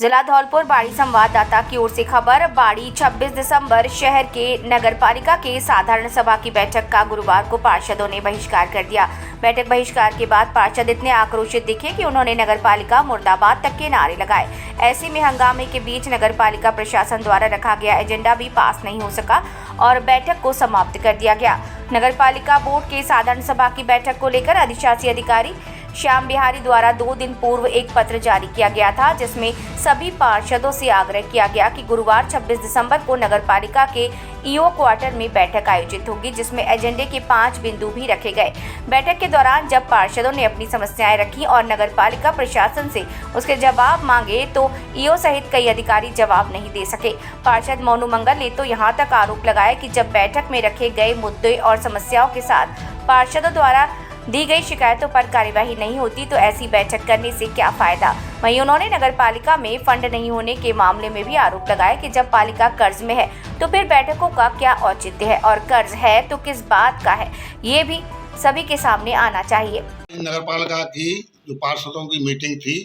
जिला धौलपुर बाड़ी संवाददाता की ओर से खबर। बाड़ी 26 दिसंबर शहर के नगर पालिका के साधारण सभा की बैठक का गुरुवार को पार्षदों ने बहिष्कार कर दिया। बैठक बहिष्कार के बाद पार्षद इतने आक्रोशित दिखे कि उन्होंने नगर पालिका मुर्दाबाद तक के नारे लगाए। ऐसे में हंगामे के बीच नगर पालिका प्रशासन द्वारा रखा गया एजेंडा भी पास नहीं हो सका और बैठक को समाप्त कर दिया गया। नगर पालिका बोर्ड के साधारण सभा की बैठक को लेकर अधिशासी अधिकारी श्याम बिहारी द्वारा 2 दिन पूर्व एक पत्र जारी किया गया था, जिसमें सभी पार्षदों से आग्रह किया गया कि गुरुवार 26 दिसंबर को नगर पालिका के ईओ क्वार्टर में बैठक आयोजित होगी, जिसमें एजेंडे के 5 बिंदु भी रखे गए। बैठक के दौरान जब पार्षदों ने अपनी समस्याएं रखी और नगर पालिका प्रशासन से उसके जवाब मांगे तो ईओ सहित कई अधिकारी जवाब नहीं दे सके। पार्षद मोनू मंगल ने तो यहाँ तक आरोप लगाया कि जब बैठक में रखे गए मुद्दे और समस्याओं के साथ पार्षदों द्वारा दी गई शिकायतों पर कार्यवाही नहीं होती तो ऐसी बैठक करने से क्या फायदा। वहीं उन्होंने नगर पालिका में फंड नहीं होने के मामले में भी आरोप लगाया कि जब पालिका कर्ज में है तो फिर बैठकों का क्या औचित्य है और कर्ज है तो किस बात का है, ये भी सभी के सामने आना चाहिए। नगर पालिका की जो पार्षदों की मीटिंग थी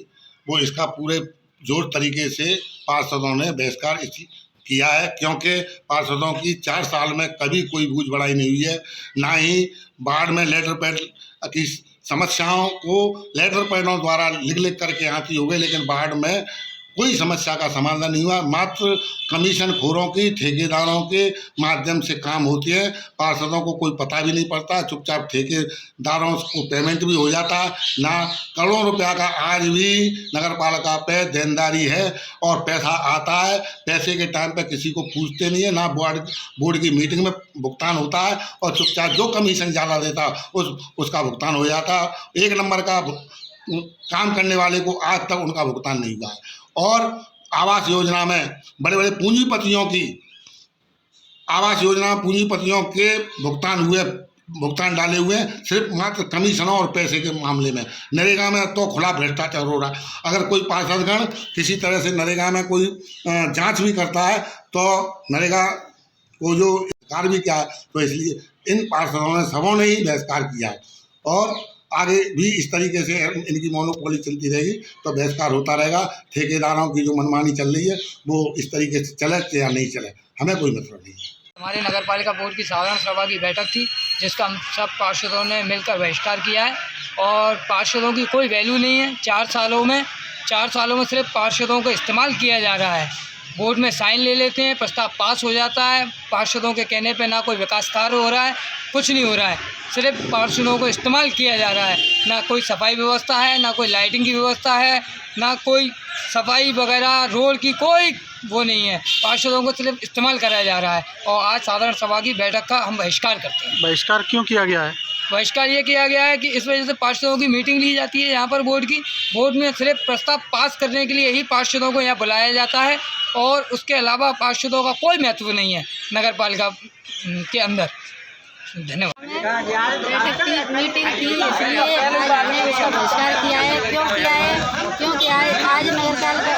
वो इसका पूरे जोर तरीके से पार्षदों ने बहिष्कार किया है, क्योंकि पार्षदों की 4 साल में कभी कोई बूझ बढ़ाई नहीं हुई है। ना ही बाढ़ में लेटर पैड की समस्याओं को लेटर पैडों द्वारा लिख करके आती हो गई, लेकिन बाढ़ में कोई समस्या का समाधान नहीं हुआ। मात्र कमीशन खोरों की, ठेकेदारों के माध्यम से काम होती है। पार्षदों को कोई पता भी नहीं पड़ता, चुपचाप ठेकेदारों को पेमेंट भी हो जाता है। ना करोड़ों रुपया का आज भी नगर पालिका पे देनदारी है और पैसा आता है, पैसे के टाइम पे किसी को पूछते नहीं है। ना बोर्ड की मीटिंग में भुगतान होता है और चुपचाप जो कमीशन ज़्यादा देता उसका भुगतान हो जाता। 1 नंबर का काम करने वाले को आज तक उनका भुगतान नहीं हुआ है। और आवास योजना में बड़े बड़े पूंजीपतियों की आवास योजना पूंजीपतियों के भुगतान डाले हुए हैं, सिर्फ मात्र कमीशनों और पैसे के मामले में। नरेगा में तो खुला भ्रष्टाचार हो रहा है। अगर कोई पार्षदगण किसी तरह से नरेगा में कोई जांच भी करता है तो नरेगा को जो कार्य भी किया है, तो इसलिए इन पार्षदों ने सबों ने ही बहिष्कार किया है और आगे भी इस तरीके से इनकी मोनोपोली चलती रहेगी तो बहिष्कार होता रहेगा। ठेकेदारों की जो मनमानी चल रही है वो इस तरीके से चले या नहीं चले, हमें कोई मतलब नहीं है। हमारी नगर पालिका बोर्ड की साधारण सभा की बैठक थी, जिसका हम सब पार्षदों ने मिलकर बहिष्कार किया है और पार्षदों की कोई वैल्यू नहीं है। 4 सालों में सिर्फ पार्षदों का इस्तेमाल किया जा रहा है। बोर्ड में साइन ले लेते हैं, प्रस्ताव पास हो जाता है, पार्षदों के कहने पे ना कोई विकास कार्य हो रहा है, कुछ नहीं हो रहा है। सिर्फ पार्षदों को इस्तेमाल किया जा रहा है। ना कोई सफाई व्यवस्था है, ना कोई लाइटिंग की व्यवस्था है, ना कोई सफाई वगैरह रोड की कोई वो नहीं है। पार्षदों को सिर्फ इस्तेमाल कराया जा रहा है और आज साधारण सभा की बैठक का हम बहिष्कार करते हैं। बहिष्कार क्यों किया गया है? बहिष्कार ये किया गया है कि इस वजह से पार्षदों की मीटिंग ली जाती है यहाँ पर बोर्ड में सिर्फ प्रस्ताव पास करने के लिए ही पार्षदों को यहाँ बुलाया जाता है और उसके अलावा पार्षदों का कोई महत्व नहीं है नगर पालिका के अंदर। धन्यवाद। मीटिंग थी इसलिए हमने उसका बहिष्कार किया है। क्यों किया है? क्योंकि आज नगर पालिका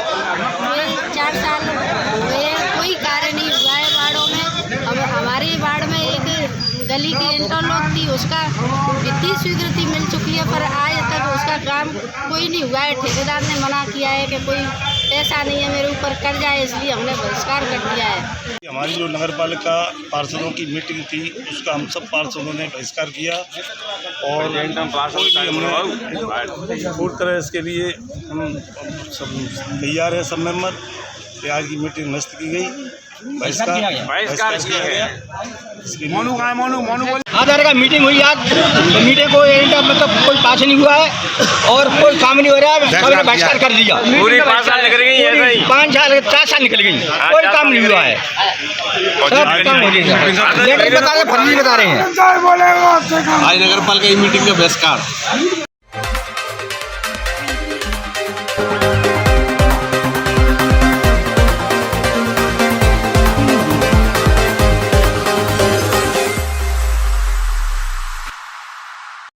में 4 साल हुए, कोई कार्य नहीं हुआ है वार्डों में। अब हमारी वार्ड में एक गली की इंटरलॉक थी, उसका वित्तीय स्वीकृति मिल चुकी है, पर आज तक उसका काम कोई नहीं हुआ है। ठेकेदार ने मना किया है कि कोई पैसा नहीं है, मेरे ऊपर कर्जा है, इसलिए हमने बहिष्कार कर दिया है। हमारी जो नगर पालिका पार्षदों की मीटिंग थी उसका हम सब पार्षदों ने बहिष्कार किया और पूरी तरह इसके लिए हम सब तैयार है। सब मेंबर आज की मीटिंग नष्ट की गई, बहिष्कार किया गया। आधार का मीटिंग हुई आज, तो मीटिंग को मतलब कोई पास नहीं हुआ है और कोई काम नहीं हो रहा है, सबने बहिष्कार कर दिया। पूरी 5 साल निकल गई है, 5 साल 4 साल निकल गई, कोई काम नहीं हुआ है। सब काम हो गया, फर्जी बता रहे हैं। आज नगर पालिका की मीटिंग का बहिष्कार।